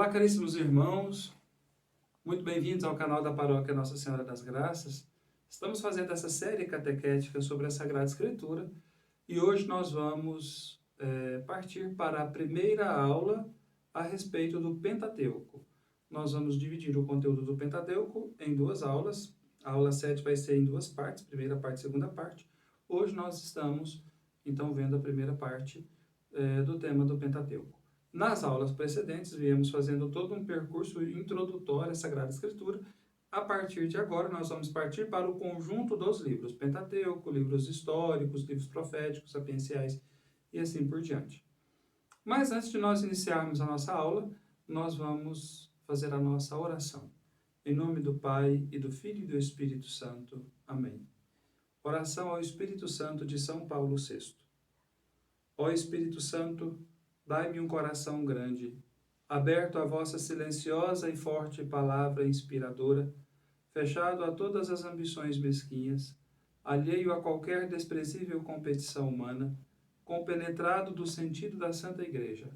Olá, caríssimos irmãos, muito bem-vindos ao canal da Paróquia Nossa Senhora das Graças. Estamos fazendo essa série catequética sobre a Sagrada Escritura e hoje nós vamos partir para a primeira aula a respeito do Pentateuco. Nós vamos dividir o conteúdo do Pentateuco em duas aulas. A aula 7 vai ser em duas partes, primeira parte e segunda parte. Hoje nós estamos, então, vendo a primeira parte do tema do Pentateuco. Nas aulas precedentes, viemos fazendo todo um percurso introdutório à Sagrada Escritura. A partir de agora, nós vamos partir para o conjunto dos livros Pentateuco, livros históricos, livros proféticos, sapienciais e assim por diante. Mas antes de nós iniciarmos a nossa aula, nós vamos fazer a nossa oração. Em nome do Pai, e do Filho e do Espírito Santo. Amém. Oração ao Espírito Santo de São Paulo VI. Ó Espírito Santo, dai-me um coração grande, aberto à vossa silenciosa e forte palavra inspiradora, fechado a todas as ambições mesquinhas, alheio a qualquer desprezível competição humana, compenetrado do sentido da Santa Igreja.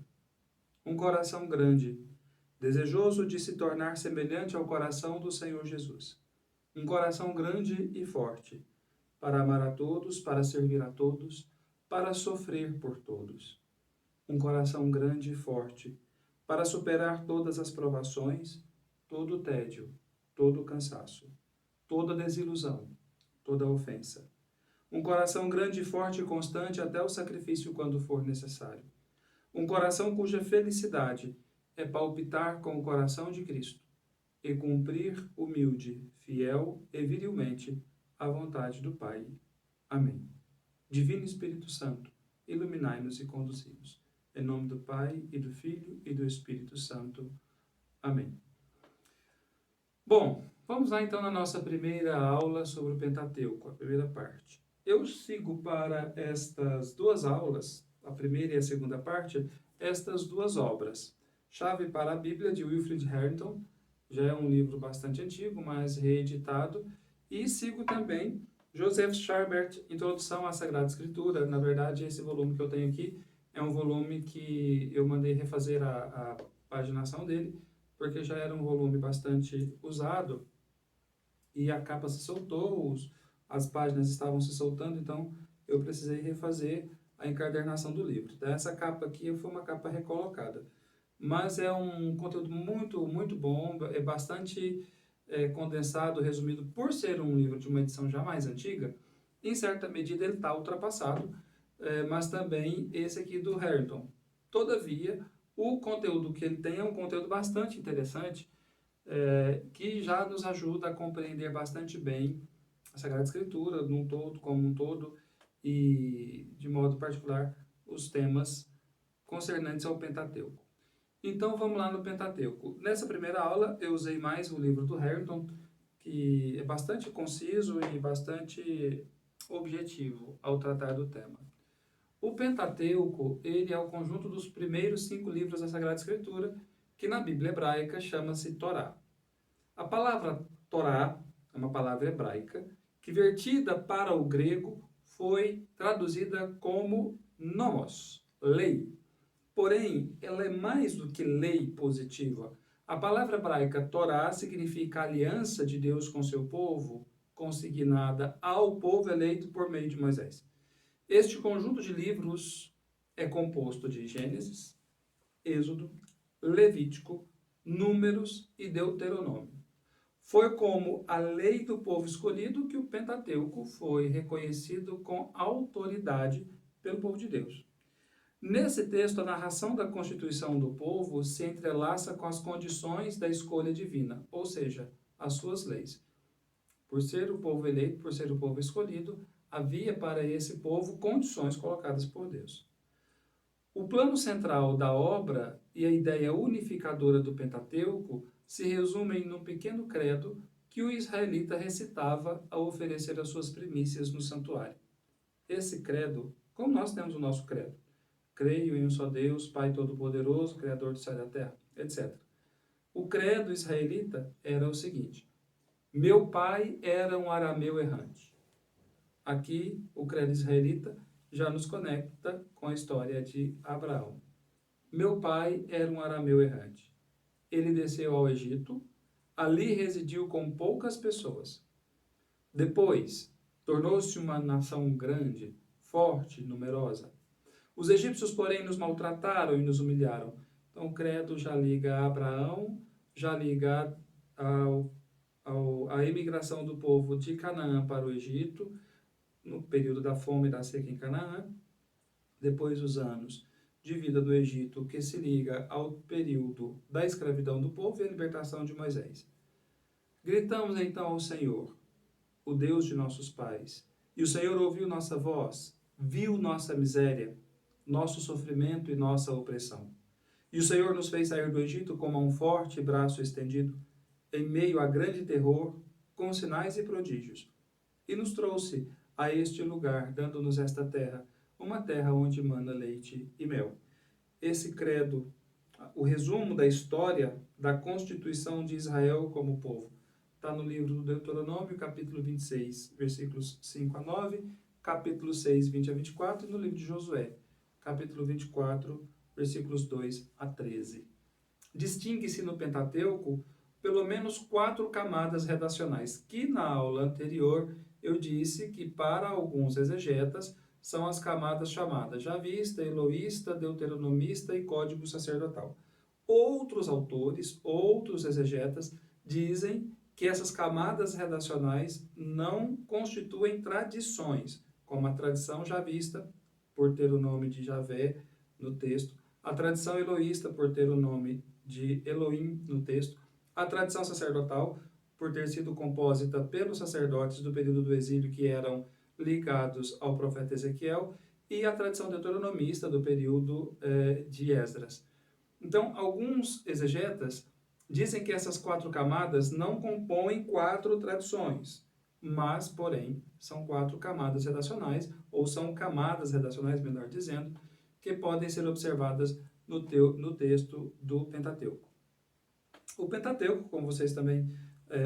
Um coração grande, desejoso de se tornar semelhante ao coração do Senhor Jesus. Um coração grande e forte, para amar a todos, para servir a todos, para sofrer por todos. Um coração grande e forte, para superar todas as provações, todo o tédio, todo o cansaço, toda desilusão, toda ofensa. Um coração grande e forte e constante até o sacrifício quando for necessário. Um coração cuja felicidade é palpitar com o coração de Cristo e cumprir humilde, fiel e virilmente a vontade do Pai. Amém. Divino Espírito Santo, iluminai-nos e conduzi-nos. Em nome do Pai, e do Filho, e do Espírito Santo. Amém. Bom, vamos lá então na nossa primeira aula sobre o Pentateuco, a primeira parte. Eu sigo para estas duas aulas, a primeira e a segunda parte, estas duas obras. Chave para a Bíblia, de Wilfrid Harrington, já é um livro bastante antigo, mas reeditado, e sigo também Joseph Scharbert, Introdução à Sagrada Escritura. Na verdade, esse volume que eu tenho aqui é um volume que eu mandei refazer a paginação dele, porque já era um volume bastante usado e a capa se soltou, as páginas estavam se soltando, então eu precisei refazer a encadernação do livro. Então, essa capa aqui foi uma capa recolocada, mas é um conteúdo muito bom, é bastante condensado, resumido, por ser um livro de uma edição já mais antiga. Em certa medida ele está ultrapassado, mas também esse aqui do Harrington. Todavia, o conteúdo que ele tem é um conteúdo bastante interessante, que já nos ajuda a compreender bastante bem a Sagrada Escritura, num todo, como um todo, e, de modo particular, os temas concernentes ao Pentateuco. Então, vamos lá no Pentateuco. Nessa primeira aula, eu usei mais o livro do Harrington, que é bastante conciso e bastante objetivo ao tratar do tema. O Pentateuco, ele é o conjunto dos primeiros 5 livros da Sagrada Escritura, que na Bíblia hebraica chama-se Torá. A palavra Torá é uma palavra hebraica que, vertida para o grego, foi traduzida como nomos, lei. Porém, ela é mais do que lei positiva. A palavra hebraica Torá significa aliança de Deus com seu povo, consignada ao povo eleito por meio de Moisés. Este conjunto de livros é composto de Gênesis, Êxodo, Levítico, Números e Deuteronômio. Foi como a lei do povo escolhido que o Pentateuco foi reconhecido com autoridade pelo povo de Deus. Nesse texto, a narração da constituição do povo se entrelaça com as condições da escolha divina, ou seja, as suas leis. Por ser o povo eleito, por ser o povo escolhido, havia para esse povo condições colocadas por Deus. O plano central da obra e a ideia unificadora do Pentateuco se resumem num pequeno credo que o israelita recitava ao oferecer as suas primícias no santuário. Esse credo, como nós temos o nosso credo, creio em um só Deus, Pai Todo-Poderoso, Criador do céu e da terra, etc. O credo israelita era o seguinte: meu pai era um arameu errante. Aqui, o credo israelita já nos conecta com a história de Abraão. Meu pai era um arameu errante. ele desceu ao Egito, ali residiu com poucas pessoas. Depois, tornou-se uma nação grande, forte, numerosa. Os egípcios, porém, nos maltrataram e nos humilharam. Então, o credo já liga a Abraão, já liga a imigração do povo de Canaã para o Egito, no período da fome e da seca em Canaã. Depois, os anos de vida do Egito, que se liga ao período da escravidão do povo e a libertação de Moisés. Gritamos então ao Senhor, o Deus de nossos pais, e o Senhor ouviu nossa voz, viu nossa miséria, nosso sofrimento e nossa opressão. E o Senhor nos fez sair do Egito com mão forte e braço estendido, em meio a grande terror, com sinais e prodígios. E nos trouxe a este lugar, dando-nos esta terra, uma terra onde mana leite e mel. Esse credo, o resumo da história da constituição de Israel como povo, está no livro do Deuteronômio, capítulo 26, versículos 5 a 9, capítulo 6, 20 a 24, e no livro de Josué, capítulo 24, versículos 2 a 13. Distingue-se no Pentateuco pelo menos 4 camadas redacionais, que na aula anterior eu disse que para alguns exegetas são as camadas chamadas javista, eloísta, deuteronomista e código sacerdotal. Outros autores, outros exegetas, dizem que essas camadas redacionais não constituem tradições, como a tradição javista, por ter o nome de Javé no texto, a tradição eloísta, por ter o nome de Elohim no texto, a tradição sacerdotal, por ter sido composta pelos sacerdotes do período do exílio que eram ligados ao profeta Ezequiel, e a tradição deuteronomista do período de Esdras. Então, alguns exegetas dizem que essas 4 camadas não compõem 4 tradições, mas, porém, são 4 camadas redacionais, ou são camadas redacionais, melhor dizendo, que podem ser observadas no texto do Pentateuco. O Pentateuco, como vocês também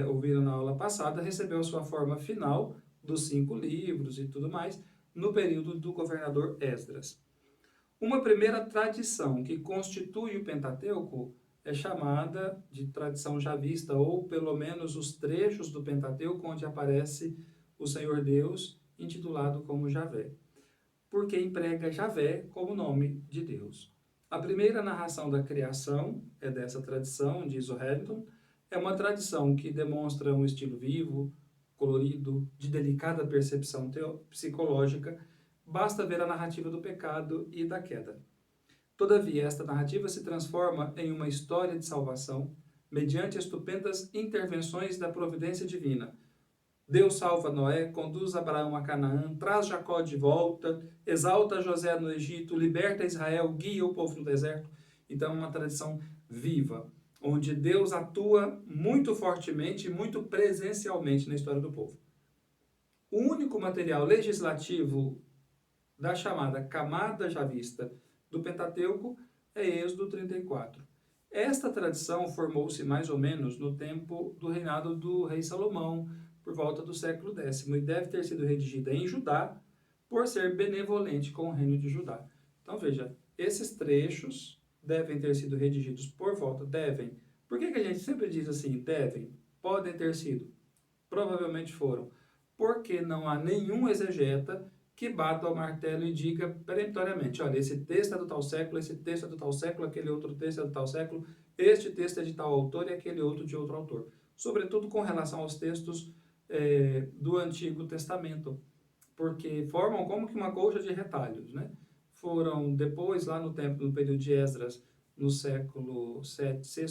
ouviram na aula passada, recebeu sua forma final dos 5 livros e tudo mais, no período do governador Esdras. Uma primeira tradição que constitui o Pentateuco é chamada de tradição javista, ou pelo menos os trechos do Pentateuco onde aparece o Senhor Deus intitulado como Javé, porque emprega Javé como nome de Deus. A primeira narração da criação é dessa tradição, diz o Hamilton, é uma tradição que demonstra um estilo vivo, colorido, de delicada percepção psicológica. Basta ver a narrativa do pecado e da queda. Todavia, esta narrativa se transforma em uma história de salvação mediante estupendas intervenções da providência divina. Deus salva Noé, conduz Abraão a Canaã, traz Jacó de volta, exalta José no Egito, liberta Israel, guia o povo no deserto. Então, é uma tradição viva, onde Deus atua muito fortemente e muito presencialmente na história do povo. O único material legislativo da chamada camada javista do Pentateuco é Êxodo 34. Esta tradição formou-se mais ou menos no tempo do reinado do rei Salomão, por volta do século X, e deve ter sido redigida em Judá, por ser benevolente com o reino de Judá. Então veja, esses trechos devem ter sido redigidos por volta, devem. Por que a gente sempre diz assim, devem? Podem ter sido. Provavelmente foram. Porque não há nenhum exegeta que bata ao martelo e diga peremptoriamente, olha, esse texto é do tal século, esse texto é do tal século, aquele outro texto é do tal século, este texto é de tal autor e aquele outro de outro autor. Sobretudo com relação aos textos do Antigo Testamento, porque formam como que uma colcha de retalhos, né? Foram depois, lá no tempo, no período de Esdras, no século VI a.C.,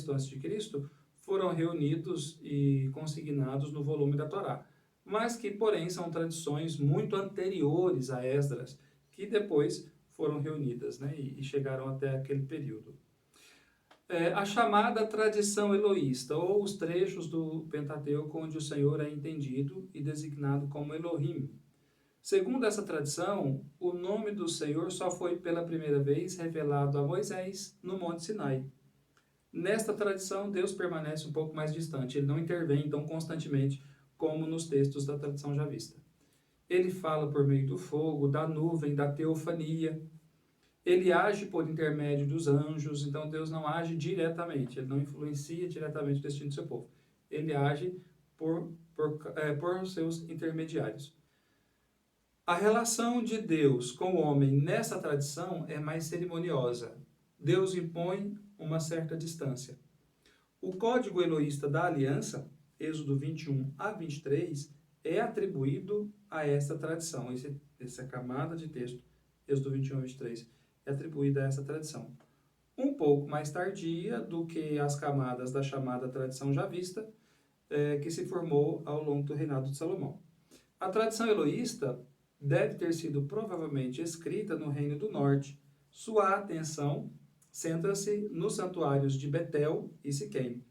foram reunidos e consignados no volume da Torá, mas que, porém, são tradições muito anteriores a Esdras, que depois foram reunidas, né, e chegaram até aquele período. A chamada tradição eloísta, ou os trechos do Pentateuco onde o Senhor é entendido e designado como Elohim. Segundo essa tradição, o nome do Senhor só foi pela primeira vez revelado a Moisés no Monte Sinai. Nesta tradição, Deus permanece um pouco mais distante, ele não intervém tão constantemente como nos textos da tradição javista. Ele fala por meio do fogo, da nuvem, da teofania. Ele age por intermédio dos anjos, então Deus não age diretamente, ele não influencia diretamente o destino do seu povo. Ele age por seus intermediários. A relação de Deus com o homem nessa tradição é mais cerimoniosa. Deus impõe uma certa distância. O código eloísta da aliança, Êxodo 21 a 23, é atribuído a essa tradição. Essa camada de texto, Êxodo 21 a 23, é atribuída a essa tradição. Um pouco mais tardia do que as camadas da chamada tradição javista, que se formou ao longo do reinado de Salomão. A tradição eloísta deve ter sido provavelmente escrita no Reino do Norte. Sua atenção centra-se nos santuários de Betel e Siquém,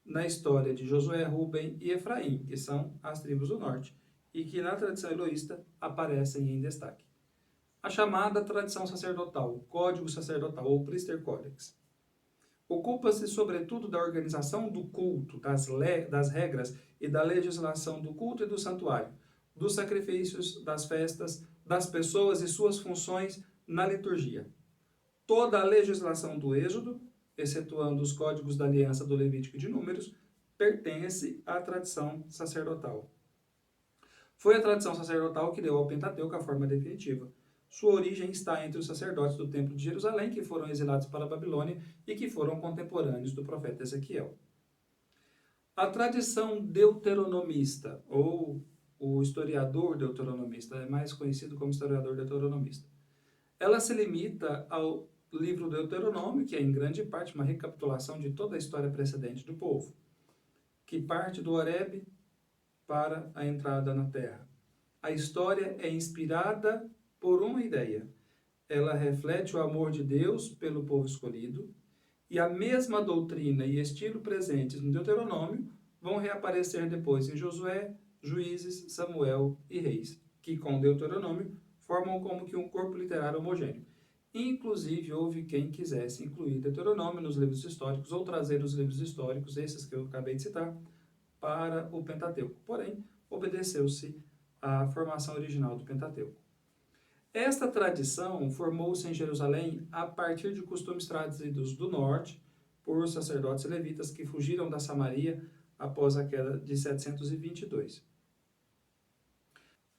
na história de Josué, Ruben e Efraim, que são as tribos do norte, e que na tradição eloísta aparecem em destaque. A chamada tradição sacerdotal, código sacerdotal ou Priester Codex, ocupa-se sobretudo da organização do culto, das regras e da legislação do culto e do santuário, dos sacrifícios, das festas, das pessoas e suas funções na liturgia. Toda a legislação do Êxodo, excetuando os códigos da aliança do Levítico e de Números, pertence à tradição sacerdotal. Foi a tradição sacerdotal que deu ao Pentateuco a forma definitiva. Sua origem está entre os sacerdotes do Templo de Jerusalém, que foram exilados para a Babilônia e que foram contemporâneos do profeta Ezequiel. A tradição deuteronomista, ou o historiador deuteronomista, é mais conhecido como historiador deuteronomista, ela se limita ao livro Deuteronômio, que é em grande parte uma recapitulação de toda a história precedente do povo, que parte do Horebe para a entrada na terra. A história é inspirada por uma ideia. Ela reflete o amor de Deus pelo povo escolhido, e a mesma doutrina e estilo presentes no Deuteronômio vão reaparecer depois em Josué, Juízes, Samuel e Reis, que com Deuteronômio formam como que um corpo literário homogêneo. Inclusive, houve quem quisesse incluir Deuteronômio nos livros históricos ou trazer os livros históricos, esses que eu acabei de citar, para o Pentateuco. Porém, obedeceu-se à formação original do Pentateuco. Esta tradição formou-se em Jerusalém a partir de costumes trazidos do norte por sacerdotes levitas que fugiram da Samaria após a queda de 722.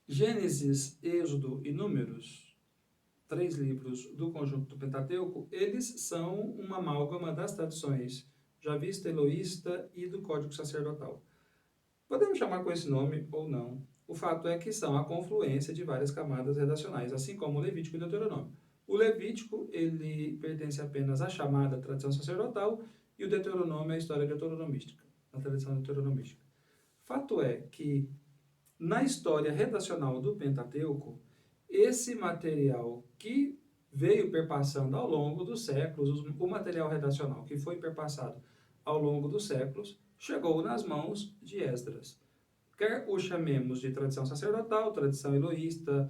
Gênesis, Êxodo e Números, 3 livros do conjunto do Pentateuco, eles são uma amálgama das tradições javista, eloísta e do Código Sacerdotal. Podemos chamar com esse nome ou não. O fato é que são a confluência de várias camadas redacionais, assim como o Levítico e o Deuteronômio. O Levítico, ele pertence apenas à chamada tradição sacerdotal e o Deuteronômio é a história deuteronomística, a tradição deuteronomística. Fato é que, na história redacional do Pentateuco, esse material que veio perpassando ao longo dos séculos, o material redacional que foi perpassado ao longo dos séculos, chegou nas mãos de Esdras. Quer o chamemos de tradição sacerdotal, tradição eloísta,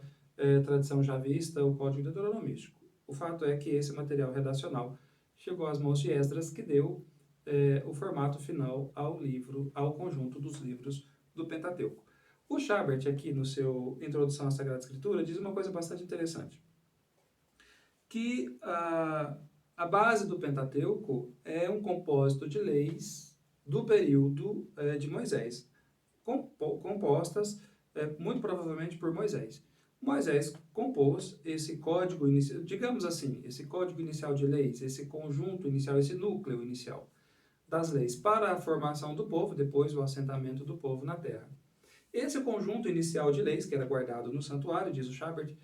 tradição javista, o código deuteronomístico. O fato é que esse material redacional chegou às mãos de Esdras, que deu o formato final ao livro, ao conjunto dos livros do Pentateuco. O Chabert, aqui no seu Introdução à Sagrada Escritura, diz uma coisa bastante interessante, que a base do Pentateuco é um compósito de leis do período de Moisés, compostas muito provavelmente por Moisés. Moisés compôs esse código inicial, digamos assim, esse código inicial de leis, esse conjunto inicial, esse núcleo inicial das leis para a formação do povo, depois o assentamento do povo na terra. Esse conjunto inicial de leis, que era guardado no santuário, diz o Chabert,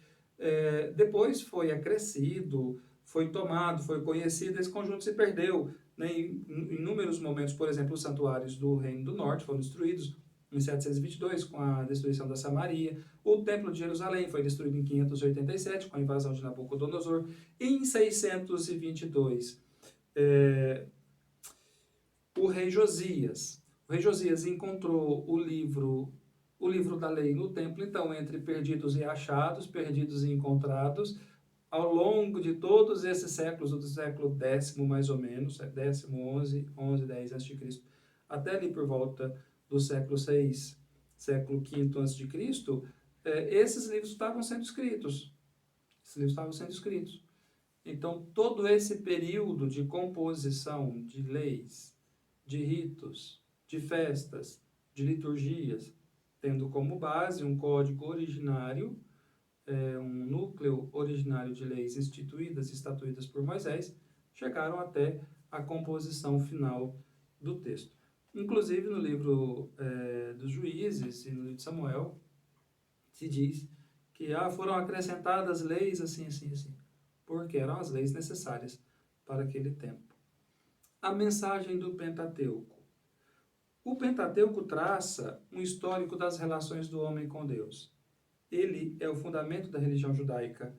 depois foi acrescido, foi tomado, foi conhecido, esse conjunto se perdeu, né, em inúmeros momentos. Por exemplo, os santuários do Reino do Norte foram destruídos em 722, com a destruição da Samaria. O Templo de Jerusalém foi destruído em 587, com a invasão de Nabucodonosor. Em 622, o rei Josias encontrou o livro da lei no templo. Então, entre perdidos e achados, perdidos e encontrados, ao longo de todos esses séculos, do século X mais ou menos, décimo, 11, 10 a.C., até ali por volta do século VI, século V a.C., esses livros estavam sendo escritos. Então, todo esse período de composição de leis, de ritos, de festas, de liturgias, tendo como base um código originário, um núcleo originário de leis instituídas e estatuídas por Moisés, chegaram até a composição final do texto. Inclusive, no livro dos Juízes e no livro de Samuel, se diz que foram acrescentadas leis assim, assim, assim, porque eram as leis necessárias para aquele tempo. A mensagem do Pentateuco. O Pentateuco traça um histórico das relações do homem com Deus. Ele é o fundamento da religião judaica,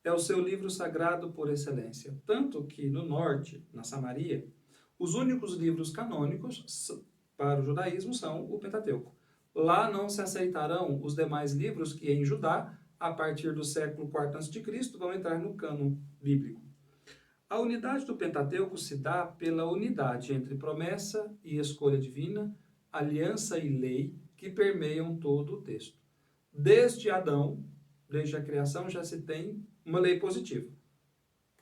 é o seu livro sagrado por excelência, tanto que no norte, na Samaria, os únicos livros canônicos para o judaísmo são o Pentateuco. Lá não se aceitarão os demais livros que em Judá, a partir do século IV a.C., vão entrar no cânon bíblico. A unidade do Pentateuco se dá pela unidade entre promessa e escolha divina, aliança e lei que permeiam todo o texto. Desde Adão, desde a criação, já se tem uma lei positiva.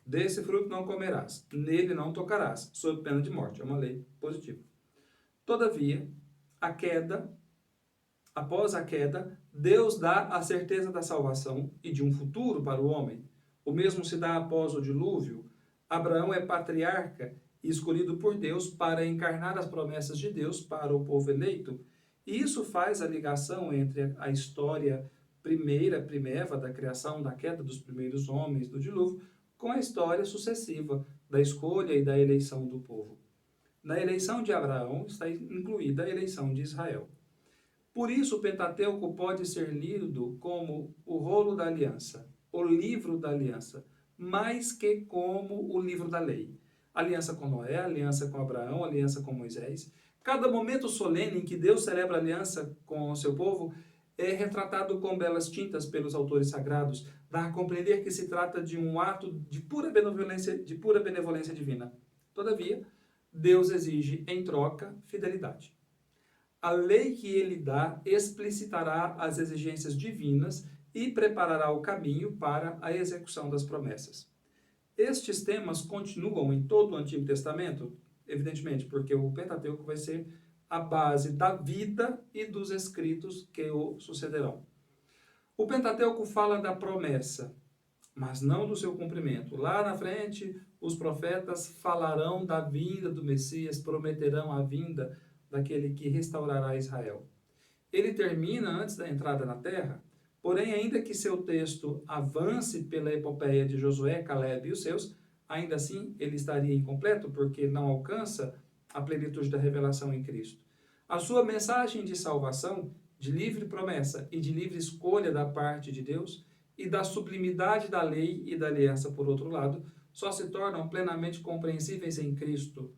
Desse fruto não comerás, nele não tocarás, sob pena de morte. É uma lei positiva. Todavia, após a queda, Deus dá a certeza da salvação e de um futuro para o homem. O mesmo se dá após o dilúvio. Abraão é patriarca e escolhido por Deus para encarnar as promessas de Deus para o povo eleito. E isso faz a ligação entre a história primeva da criação, da queda dos primeiros homens, do dilúvio, com a história sucessiva da escolha e da eleição do povo. Na eleição de Abraão está incluída a eleição de Israel. Por isso, o Pentateuco pode ser lido como o rolo da aliança, o livro da aliança, mais que como o livro da lei. Aliança com Noé, aliança com Abraão, aliança com Moisés. Cada momento solene em que Deus celebra aliança com o seu povo é retratado com belas tintas pelos autores sagrados, dá a compreender que se trata de um ato de pura benevolência divina. Todavia, Deus exige, em troca, fidelidade. A lei que ele dá explicitará as exigências divinas e preparará o caminho para a execução das promessas. Estes temas continuam em todo o Antigo Testamento, evidentemente, porque o Pentateuco vai ser a base da vida e dos escritos que o sucederão. O Pentateuco fala da promessa, mas não do seu cumprimento. Lá na frente, os profetas falarão da vinda do Messias, prometerão a vinda daquele que restaurará Israel. Ele termina antes da entrada na terra, porém, ainda que seu texto avance pela epopeia de Josué, Caleb e os seus, ainda assim ele estaria incompleto, porque não alcança a plenitude da revelação em Cristo. A sua mensagem de salvação, de livre promessa e de livre escolha da parte de Deus, e da sublimidade da lei e da aliança, por outro lado, só se tornam plenamente compreensíveis em Cristo.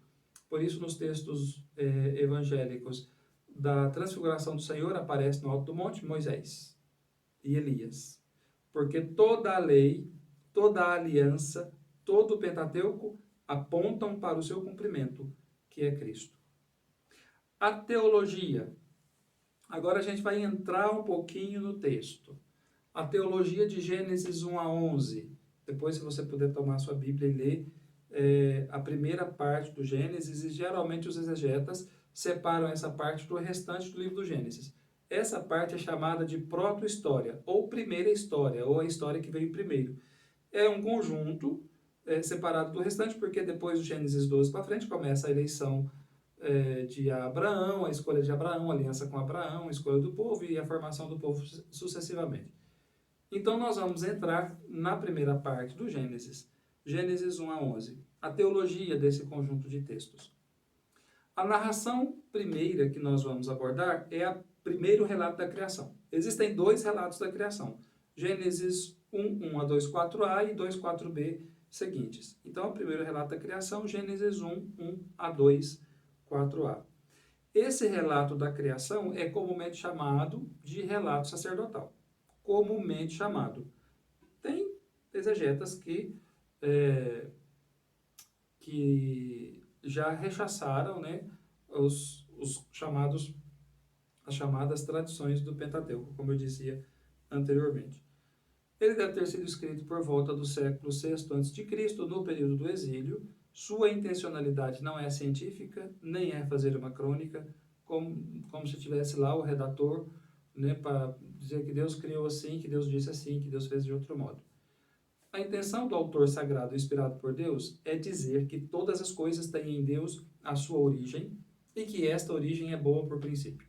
Por isso, nos textos evangélicos da transfiguração do Senhor, aparece no Alto do Monte Moisés e Elias. Porque toda a lei, toda a aliança, todo o Pentateuco apontam para o seu cumprimento, que é Cristo. A teologia. Agora a gente vai entrar um pouquinho no texto. A teologia de Gênesis 1 a 11. Depois, se você puder tomar sua Bíblia e ler a primeira parte do Gênesis, e geralmente os exegetas separam essa parte do restante do livro do Gênesis. Essa parte é chamada de proto-história, ou primeira história, ou a história que veio primeiro. É um conjunto separado do restante, porque depois do Gênesis 12 para frente começa a eleição de Abraão, a escolha de Abraão, a aliança com Abraão, a escolha do povo e a formação do povo sucessivamente. Então, nós vamos entrar na primeira parte do Gênesis, Gênesis 1 a 11, a teologia desse conjunto de textos. A narração primeira que nós vamos abordar é o primeiro relato da criação. Existem dois relatos da criação, Gênesis 1 a 2.4a e 2.4b seguintes. Então, o primeiro relato da criação, Gênesis 1 a 2.4a. Esse relato da criação é comumente chamado de relato sacerdotal. Comumente chamado. Tem exegetas que já rechaçaram, né, as chamadas tradições do Pentateuco, como eu dizia anteriormente. Ele deve ter sido escrito por volta do século VI a.C., no período do exílio. Sua intencionalidade não é científica, nem é fazer uma crônica, como se tivesse lá o redator, né, para dizer que Deus criou assim, que Deus disse assim, que Deus fez de outro modo. A intenção do autor sagrado inspirado por Deus é dizer que todas as coisas têm em Deus a sua origem e que esta origem é boa por princípio.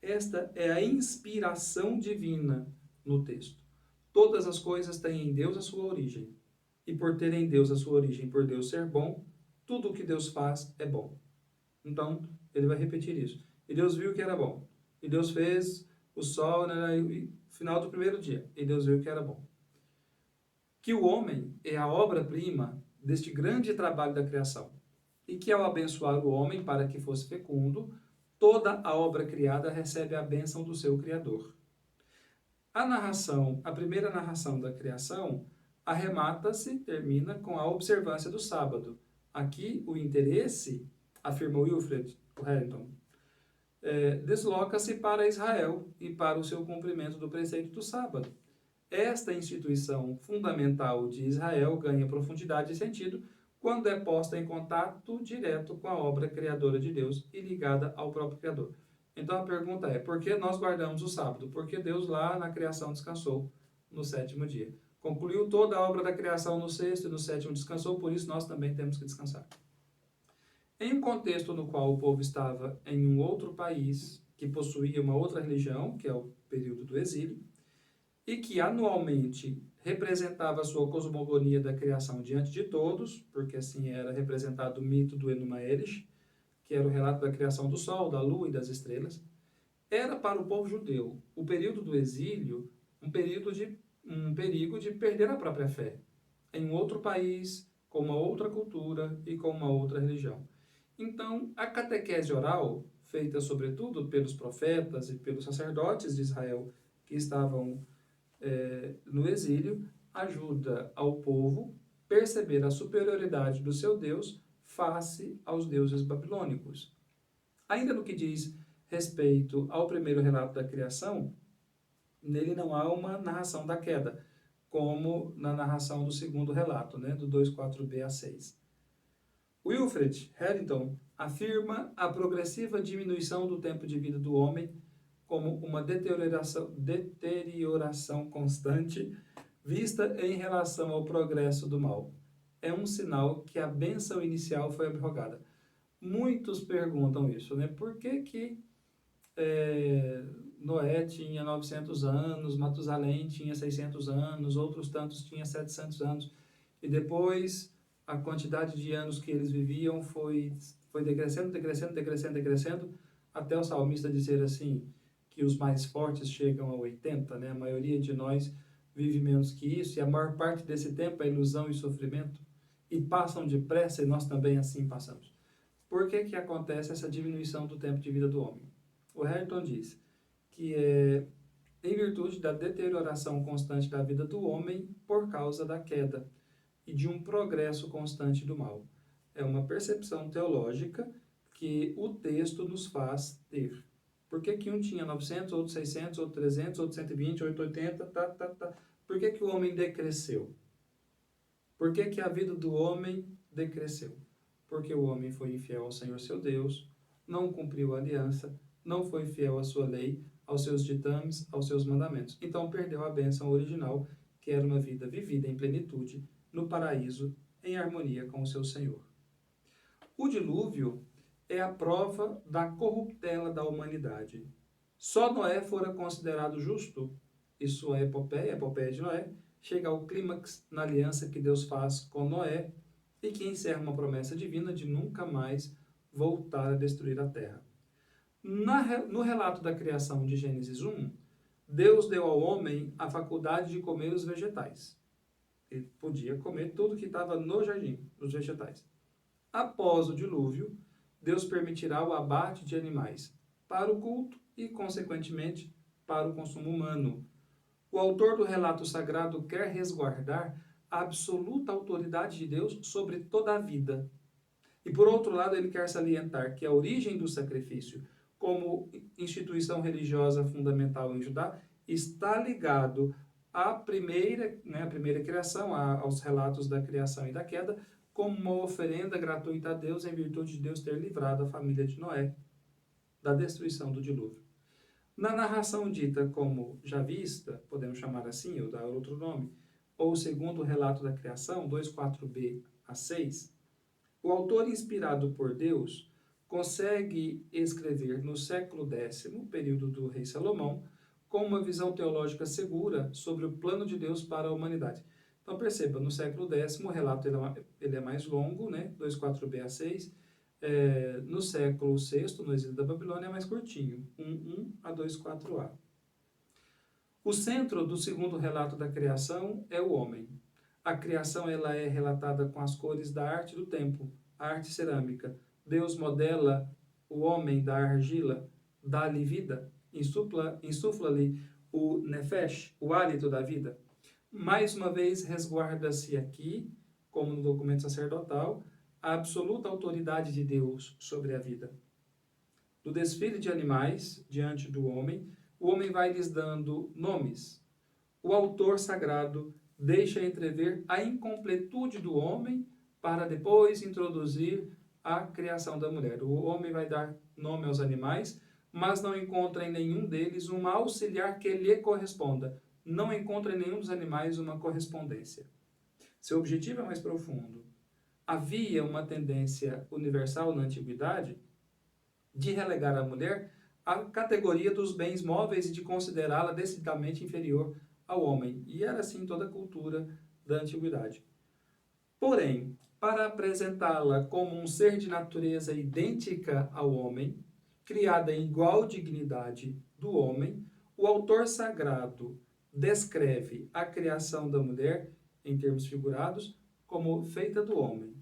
Esta é a inspiração divina no texto. Todas as coisas têm em Deus a sua origem. E por ter em Deus a sua origem, por Deus ser bom, tudo o que Deus faz é bom. Então, ele vai repetir isso. E Deus viu que era bom. E Deus fez o sol, né, no final do primeiro dia. E Deus viu que era bom. Que o homem é a obra-prima deste grande trabalho da criação. E que ao abençoar o homem para que fosse fecundo, toda a obra criada recebe a bênção do seu Criador. A primeira narração da criação, arremata-se, termina com a observância do sábado. Aqui o interesse, afirma Wilfred Harrington, desloca-se para Israel e para o seu cumprimento do preceito do sábado. Esta instituição fundamental de Israel ganha profundidade e sentido quando é posta em contato direto com a obra criadora de Deus e ligada ao próprio Criador. Então a pergunta é, por que nós guardamos o sábado? Porque Deus lá na criação descansou no sétimo dia. Concluiu toda a obra da criação no sexto e no sétimo descansou, por isso nós também temos que descansar. Em um contexto no qual o povo estava em um outro país, que possuía uma outra religião, que é o período do exílio, e que anualmente representava a sua cosmogonia da criação diante de todos, porque assim era representado o mito do Enuma Elish, que era o relato da criação do sol, da lua e das estrelas, era para o povo judeu o período do exílio um perigo de perder a própria fé em um outro país, com uma outra cultura e com uma outra religião. Então, a catequese oral, feita sobretudo pelos profetas e pelos sacerdotes de Israel que estavam no exílio, ajuda ao povo perceber a superioridade do seu Deus face aos deuses babilônicos. Ainda no que diz respeito ao primeiro relato da criação, nele não há uma narração da queda, como na narração do segundo relato, né, do 2.4b a 6. Wilfred Harrington afirma a progressiva diminuição do tempo de vida do homem como uma deterioração constante vista em relação ao progresso do mal. É um sinal que a bênção inicial foi abrogada. Muitos perguntam isso, né? Por que Noé tinha 900 anos, Matusalém tinha 600 anos, outros tantos tinham 700 anos, e depois a quantidade de anos que eles viviam foi decrescendo, até o salmista dizer assim, que os mais fortes chegam a 80, né? A maioria de nós vive menos que isso, e a maior parte desse tempo é ilusão e sofrimento, e passam depressa, e nós também assim passamos. Por que acontece essa diminuição do tempo de vida do homem? O Harrington diz que é em virtude da deterioração constante da vida do homem por causa da queda e de um progresso constante do mal. É uma percepção teológica que o texto nos faz ter. Por que um tinha 900, outro 600, outro 300, outro 120, outro 80, Por que o homem decresceu? Por que a vida do homem decresceu? Porque o homem foi infiel ao Senhor seu Deus, não cumpriu a aliança, não foi fiel à sua lei, aos seus ditames, aos seus mandamentos. Então perdeu a bênção original, que era uma vida vivida em plenitude, no paraíso, em harmonia com o seu Senhor. O dilúvio é a prova da corruptela da humanidade. Só Noé fora considerado justo, e sua epopeia, a epopeia de Noé, chega ao clímax na aliança que Deus faz com Noé e que encerra uma promessa divina de nunca mais voltar a destruir a terra. No relato da criação de Gênesis 1, Deus deu ao homem a faculdade de comer os vegetais. Ele podia comer tudo que estava no jardim, os vegetais. Após o dilúvio, Deus permitirá o abate de animais para o culto e, consequentemente, para o consumo humano. O autor do relato sagrado quer resguardar a absoluta autoridade de Deus sobre toda a vida. E, por outro lado, ele quer salientar que a origem do sacrifício, como instituição religiosa fundamental em Judá, está ligado a primeira criação, aos relatos da criação e da queda, como uma oferenda gratuita a Deus, em virtude de Deus ter livrado a família de Noé da destruição do dilúvio. Na narração dita como já vista, podemos chamar assim, ou dar outro nome, ou o segundo relato da criação, 2:4b a 6, o autor inspirado por Deus consegue escrever no século X, período do rei Salomão, com uma visão teológica segura sobre o plano de Deus para a humanidade. Então perceba, no século X o relato ele é mais longo, 2:4b a 6, no século VI, no exílio da Babilônia, é mais curtinho, 1:1 a 2:4a. O centro do segundo relato da criação é o homem. A criação ela é relatada com as cores da arte do tempo, a arte cerâmica. Deus modela o homem da argila, dá-lhe vida, insufla-lhe o nefesh, o hálito da vida. Mais uma vez, resguarda-se aqui, como no documento sacerdotal, a absoluta autoridade de Deus sobre a vida. Do desfile de animais diante do homem, o homem vai lhes dando nomes. O autor sagrado deixa entrever a incompletude do homem para depois introduzir a criação da mulher. O homem vai dar nome aos animais, mas não encontra em nenhum deles uma auxiliar que lhe corresponda. Não encontra em nenhum dos animais uma correspondência. Seu objetivo é mais profundo. Havia uma tendência universal na antiguidade de relegar a mulher à categoria dos bens móveis e de considerá-la decididamente inferior ao homem. E era assim toda a cultura da antiguidade. Porém, para apresentá-la como um ser de natureza idêntica ao homem, criada em igual dignidade do homem, o autor sagrado descreve a criação da mulher, em termos figurados, como feita do homem,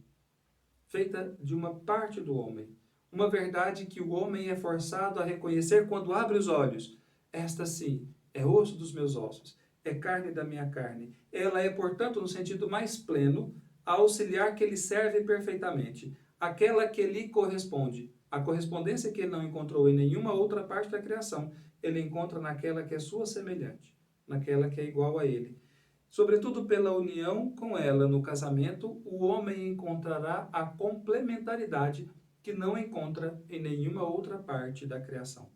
feita de uma parte do homem. Uma verdade que o homem é forçado a reconhecer quando abre os olhos. Esta sim, é osso dos meus ossos, é carne da minha carne. Ela é, portanto, no sentido mais pleno, a auxiliar que lhe serve perfeitamente, aquela que lhe corresponde. A correspondência que ele não encontrou em nenhuma outra parte da criação, ele encontra naquela que é sua semelhante, naquela que é igual a ele. Sobretudo pela união com ela no casamento, o homem encontrará a complementaridade que não encontra em nenhuma outra parte da criação.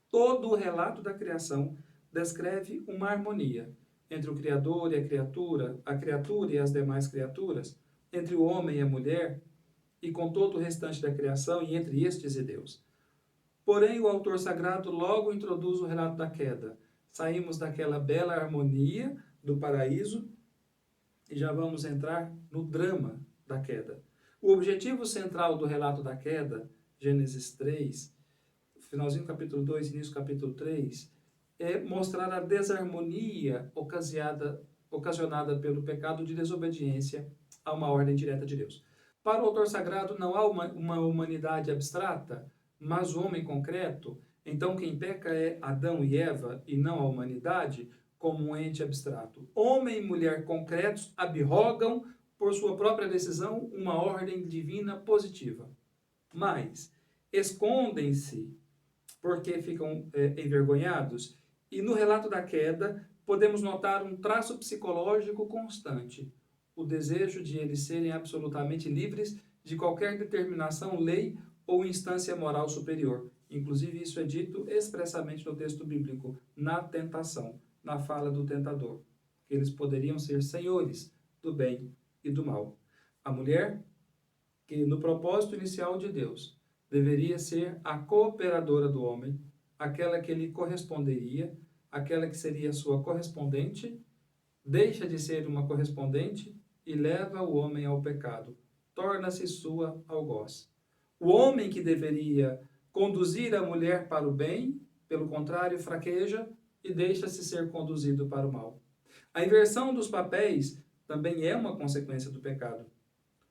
Todo o relato da criação descreve uma harmonia entre o Criador e a criatura e as demais criaturas, entre o homem e a mulher, e com todo o restante da criação, e entre estes e Deus. Porém, o autor sagrado logo introduz o relato da queda. Saímos daquela bela harmonia do paraíso e já vamos entrar no drama da queda. O objetivo central do relato da queda, Gênesis 3, finalzinho do capítulo 2, início do capítulo 3, é mostrar a desarmonia ocasionada pelo pecado de desobediência a uma ordem direta de Deus. Para o autor sagrado não há uma humanidade abstrata, mas o homem concreto. Então quem peca é Adão e Eva e não a humanidade como um ente abstrato. Homem e mulher concretos abrogam por sua própria decisão uma ordem divina positiva. Mas escondem-se porque ficam envergonhados. E no relato da queda podemos notar um traço psicológico constante. O desejo de eles serem absolutamente livres de qualquer determinação, lei ou instância moral superior. Inclusive, isso é dito expressamente no texto bíblico, na tentação, na fala do tentador, que eles poderiam ser senhores do bem e do mal. A mulher, que no propósito inicial de Deus, deveria ser a cooperadora do homem, aquela que lhe corresponderia, aquela que seria sua correspondente, deixa de ser uma correspondente e leva o homem ao pecado, torna-se sua algoz. O homem que deveria conduzir a mulher para o bem, pelo contrário, fraqueja e deixa-se ser conduzido para o mal. A inversão dos papéis também é uma consequência do pecado.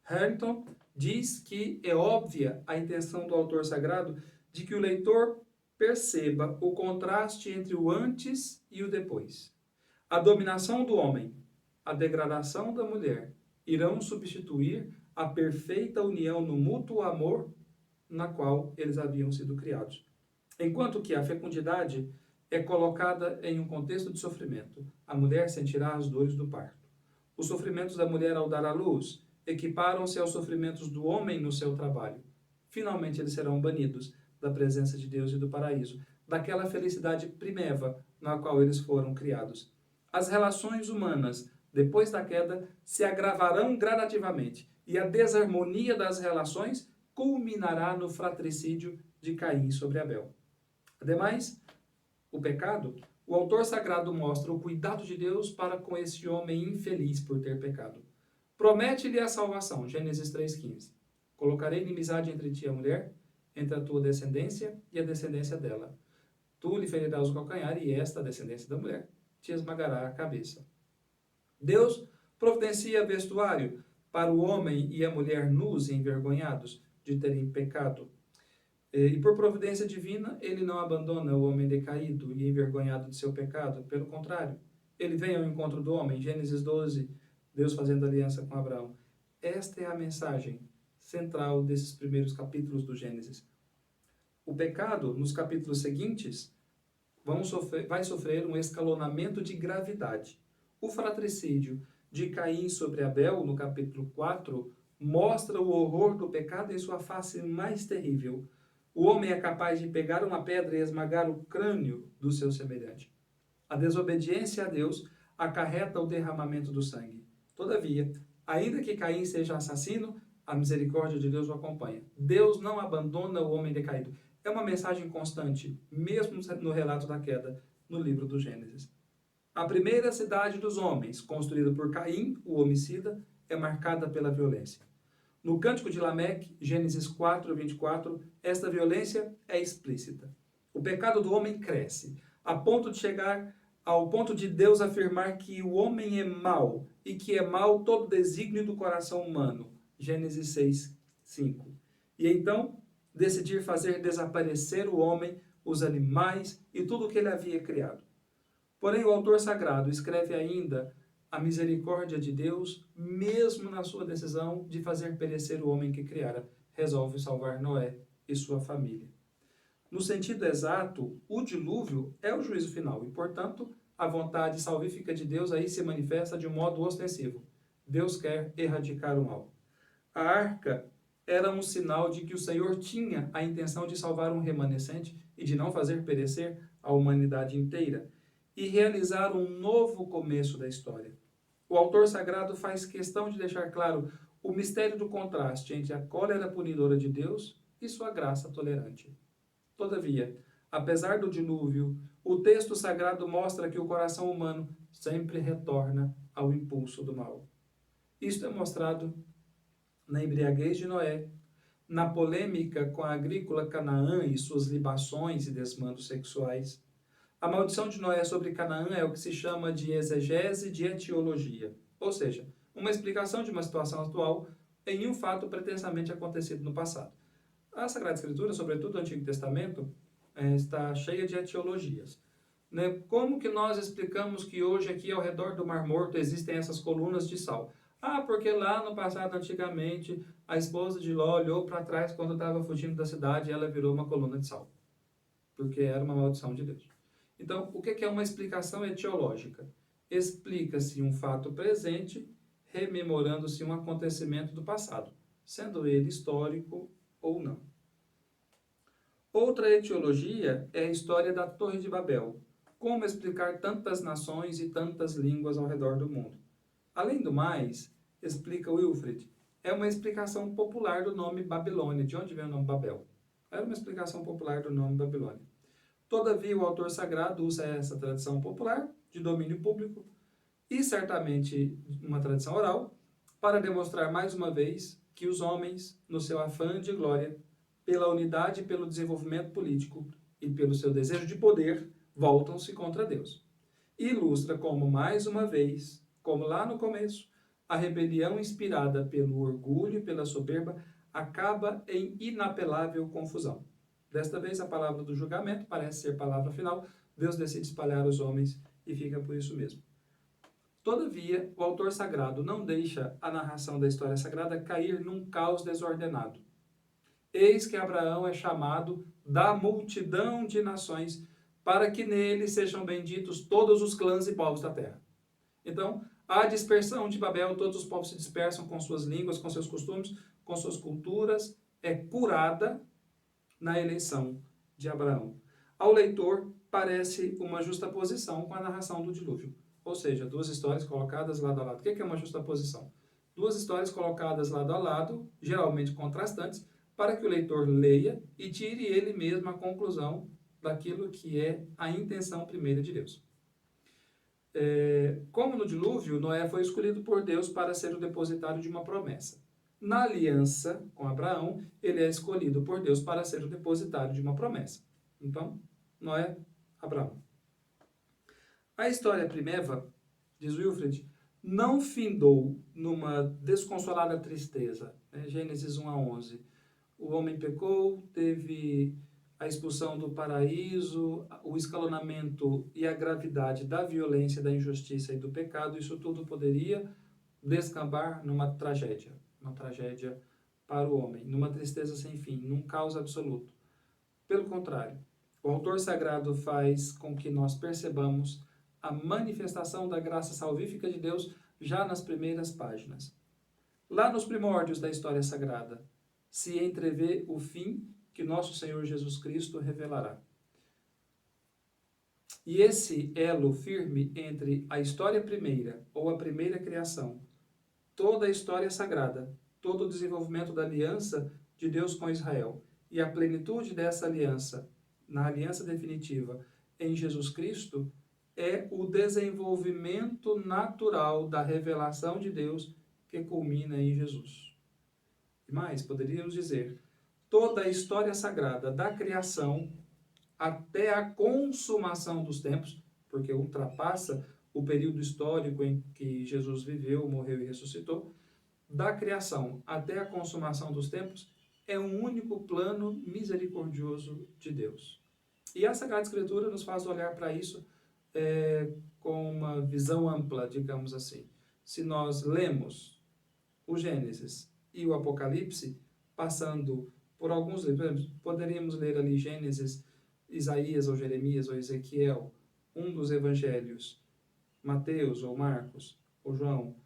Harrington diz que é óbvia a intenção do autor sagrado de que o leitor perceba o contraste entre o antes e o depois. A dominação do homem, a degradação da mulher, irão substituir a perfeita união no mútuo amor na qual eles haviam sido criados. Enquanto que a fecundidade é colocada em um contexto de sofrimento. A mulher sentirá as dores do parto. Os sofrimentos da mulher ao dar à luz equiparam-se aos sofrimentos do homem no seu trabalho. Finalmente eles serão banidos da presença de Deus e do paraíso, daquela felicidade primeva na qual eles foram criados. As relações humanas, depois da queda, se agravarão gradativamente, e a desarmonia das relações culminará no fratricídio de Caim sobre Abel. Ademais, o pecado, o autor sagrado mostra o cuidado de Deus para com esse homem infeliz por ter pecado. Promete-lhe a salvação, Gênesis 3,15. Colocarei inimizade entre ti e a mulher, entre a tua descendência e a descendência dela. Tu lhe ferirás o calcanhar, e esta, a descendência da mulher, te esmagará a cabeça. Deus providencia vestuário para o homem e a mulher nus e envergonhados de terem pecado. E por providência divina, ele não abandona o homem decaído e envergonhado de seu pecado. Pelo contrário, ele vem ao encontro do homem. Gênesis 12, Deus fazendo aliança com Abraão. Esta é a mensagem central desses primeiros capítulos do Gênesis. O pecado, nos capítulos seguintes, vai sofrer um escalonamento de gravidade. O fratricídio de Caim sobre Abel, no capítulo 4, mostra o horror do pecado em sua face mais terrível. O homem é capaz de pegar uma pedra e esmagar o crânio do seu semelhante. A desobediência a Deus acarreta o derramamento do sangue. Todavia, ainda que Caim seja assassino, a misericórdia de Deus o acompanha. Deus não abandona o homem decaído. É uma mensagem constante, mesmo no relato da queda, no livro do Gênesis. A primeira cidade dos homens, construída por Caim, o homicida, é marcada pela violência. No Cântico de Lameque, Gênesis 4, 24, esta violência é explícita. O pecado do homem cresce, a ponto de chegar ao ponto de Deus afirmar que o homem é mau e que é mau todo desígnio do coração humano. Gênesis 6, 5. E então, decidir fazer desaparecer o homem, os animais e tudo o que ele havia criado. Porém, o autor sagrado escreve ainda a misericórdia de Deus, mesmo na sua decisão de fazer perecer o homem que criara, resolve salvar Noé e sua família. No sentido exato, o dilúvio é o juízo final e, portanto, a vontade salvífica de Deus aí se manifesta de um modo ostensivo. Deus quer erradicar o mal. A arca era um sinal de que o Senhor tinha a intenção de salvar um remanescente e de não fazer perecer a humanidade inteira, e realizar um novo começo da história. O autor sagrado faz questão de deixar claro o mistério do contraste entre a cólera punidora de Deus e sua graça tolerante. Todavia, apesar do dilúvio, o texto sagrado mostra que o coração humano sempre retorna ao impulso do mal. Isto é mostrado na embriaguez de Noé, na polêmica com a agrícola Canaã e suas libações e desmandos sexuais. A maldição de Noé sobre Canaã é o que se chama de exegese de etiologia, ou seja, uma explicação de uma situação atual em um fato pretensamente acontecido no passado. A Sagrada Escritura, sobretudo o Antigo Testamento, está cheia de etiologias. Como que nós explicamos que hoje aqui ao redor do Mar Morto existem essas colunas de sal? Porque lá no passado, antigamente, a esposa de Ló olhou para trás quando estava fugindo da cidade e ela virou uma coluna de sal, porque era uma maldição de Deus. Então, o que é uma explicação etiológica? Explica-se um fato presente, rememorando-se um acontecimento do passado, sendo ele histórico ou não. Outra etiologia é a história da Torre de Babel. Como explicar tantas nações e tantas línguas ao redor do mundo? Além do mais, explica Wilfred, é uma explicação popular do nome Babilônia. De onde vem o nome Babel? Era uma explicação popular do nome Babilônia. Todavia, o autor sagrado usa essa tradição popular, de domínio público, e certamente uma tradição oral, para demonstrar mais uma vez que os homens, no seu afã de glória, pela unidade e pelo desenvolvimento político e pelo seu desejo de poder, voltam-se contra Deus. E ilustra como, mais uma vez, como lá no começo, a rebelião inspirada pelo orgulho e pela soberba acaba em inapelável confusão. Desta vez, a palavra do julgamento parece ser palavra final. Deus decide espalhar os homens e fica por isso mesmo. Todavia, o autor sagrado não deixa a narração da história sagrada cair num caos desordenado. Eis que Abraão é chamado da multidão de nações para que nele sejam benditos todos os clãs e povos da terra. Então, a dispersão de Babel, todos os povos se dispersam com suas línguas, com seus costumes, com suas culturas, é curada na eleição de Abraão. Ao leitor, parece uma justaposição com a narração do dilúvio. Ou seja, duas histórias colocadas lado a lado. O que é uma justaposição? Duas histórias colocadas lado a lado, geralmente contrastantes, para que o leitor leia e tire ele mesmo a conclusão daquilo que é a intenção primeira de Deus. Como no dilúvio, Noé foi escolhido por Deus para ser o depositário de uma promessa. Na aliança com Abraão, ele é escolhido por Deus para ser o depositário de uma promessa. Então, Noé, Abraão. A história primeva, diz Wilfred, não findou numa desconsolada tristeza. Gênesis 1 a 11. O homem pecou, teve a expulsão do paraíso, o escalonamento e a gravidade da violência, da injustiça e do pecado. Isso tudo poderia descambar numa tragédia. Uma tragédia para o homem, numa tristeza sem fim, num caos absoluto. Pelo contrário, o autor sagrado faz com que nós percebamos a manifestação da graça salvífica de Deus já nas primeiras páginas. Lá nos primórdios da história sagrada, se entrevê o fim que nosso Senhor Jesus Cristo revelará. E esse elo firme entre a história primeira, ou a primeira criação, toda a história sagrada, todo o desenvolvimento da aliança de Deus com Israel, e a plenitude dessa aliança, na aliança definitiva, em Jesus Cristo, é o desenvolvimento natural da revelação de Deus que culmina em Jesus. E mais, poderíamos dizer, toda a história sagrada da criação até a consumação dos tempos, porque ultrapassa o período histórico em que Jesus viveu, morreu e ressuscitou, da criação até a consumação dos tempos, é um único plano misericordioso de Deus. E a Sagrada Escritura nos faz olhar para isso com uma visão ampla, digamos assim. Se nós lemos o Gênesis e o Apocalipse, passando por alguns livros, poderíamos ler ali Gênesis, Isaías ou Jeremias ou Ezequiel, um dos evangelhos, Mateus ou Marcos ou João,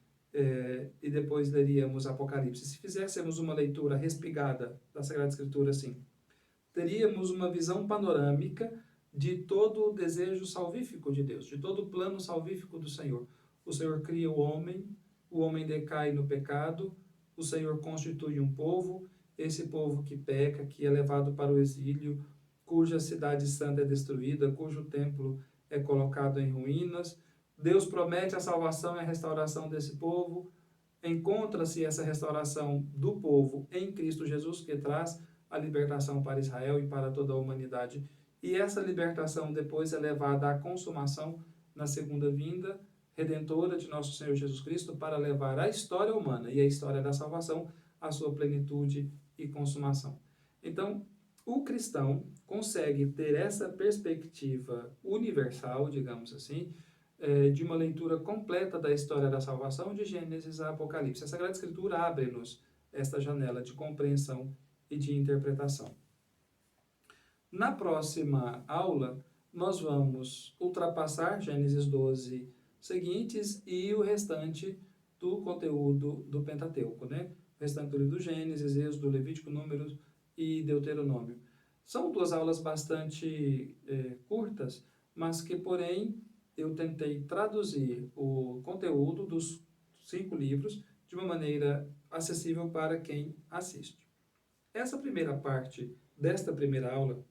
e depois leríamos Apocalipse. Se fizéssemos uma leitura respigada da Sagrada Escritura assim, teríamos uma visão panorâmica de todo o desejo salvífico de Deus, de todo o plano salvífico do Senhor. O Senhor cria o homem decai no pecado, o Senhor constitui um povo, esse povo que peca, que é levado para o exílio, cuja cidade santa é destruída, cujo templo é colocado em ruínas. Deus promete a salvação e a restauração desse povo. Encontra-se essa restauração do povo em Cristo Jesus, que traz a libertação para Israel e para toda a humanidade. E essa libertação depois é levada à consumação na segunda vinda redentora de nosso Senhor Jesus Cristo, para levar a história humana e a história da salvação à sua plenitude e consumação. Então, o cristão consegue ter essa perspectiva universal, digamos assim, de uma leitura completa da história da salvação de Gênesis a Apocalipse. A Sagrada Escritura abre-nos esta janela de compreensão e de interpretação. Na próxima aula, nós vamos ultrapassar Gênesis 12 seguintes e o restante do conteúdo do Pentateuco, né? O restante do livro do Gênesis, Êxodo, Levítico, Números e Deuteronômio. São duas aulas bastante curtas, mas que, porém, eu tentei traduzir o conteúdo dos 5 livros de uma maneira acessível para quem assiste. Essa primeira parte desta primeira aula,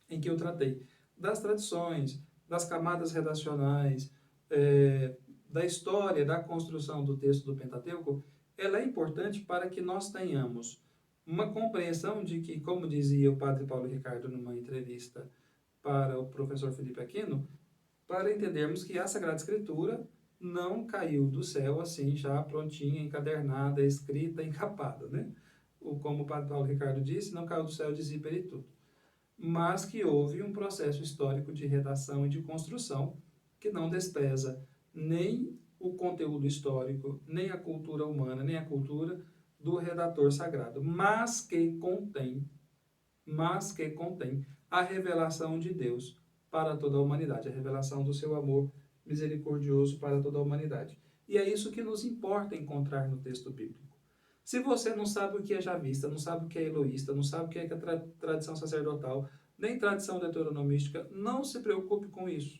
em que eu tratei das tradições, das camadas redacionais, da história, da construção do texto do Pentateuco, ela é importante para que nós tenhamos uma compreensão de que, como dizia o padre Paulo Ricardo numa entrevista para o professor Felipe Aquino, para entendermos que a Sagrada Escritura não caiu do céu assim, já prontinha, encadernada, escrita, encapada, né? Como o padre Paulo Ricardo disse, não caiu do céu de zíper e tudo. Mas que houve um processo histórico de redação e de construção que não despreza nem o conteúdo histórico, nem a cultura humana, nem a cultura do redator sagrado, mas que contém a revelação de Deus para toda a humanidade, a revelação do seu amor misericordioso para toda a humanidade. E é isso que nos importa encontrar no texto bíblico. Se você não sabe o que é javista, não sabe o que é eloísta, não sabe o que é tradição sacerdotal, nem tradição deuteronomística, não se preocupe com isso.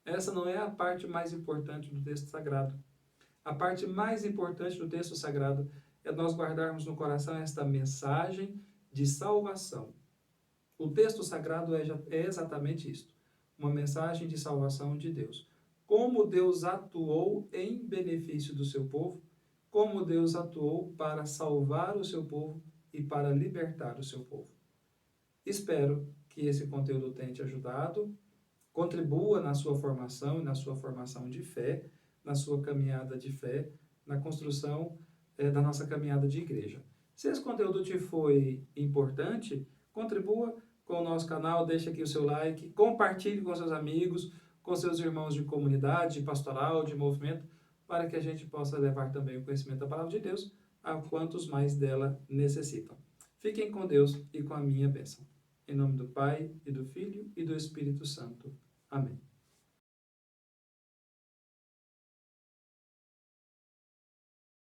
Essa não é a parte mais importante do texto sagrado. A parte mais importante do texto sagrado é nós guardarmos no coração esta mensagem de salvação. O texto sagrado é exatamente isto, uma mensagem de salvação de Deus. Como Deus atuou em benefício do seu povo, como Deus atuou para salvar o seu povo e para libertar o seu povo. Espero que esse conteúdo tenha te ajudado, contribua na sua formação e na sua formação de fé, na sua caminhada de fé, na construção da nossa caminhada de igreja. Se esse conteúdo te foi importante, contribua com o nosso canal, deixe aqui o seu like, compartilhe com seus amigos, com seus irmãos de comunidade, de pastoral, de movimento, para que a gente possa levar também o conhecimento da palavra de Deus a quantos mais dela necessitam. Fiquem com Deus e com a minha bênção. Em nome do Pai, e do Filho, e do Espírito Santo. Amém.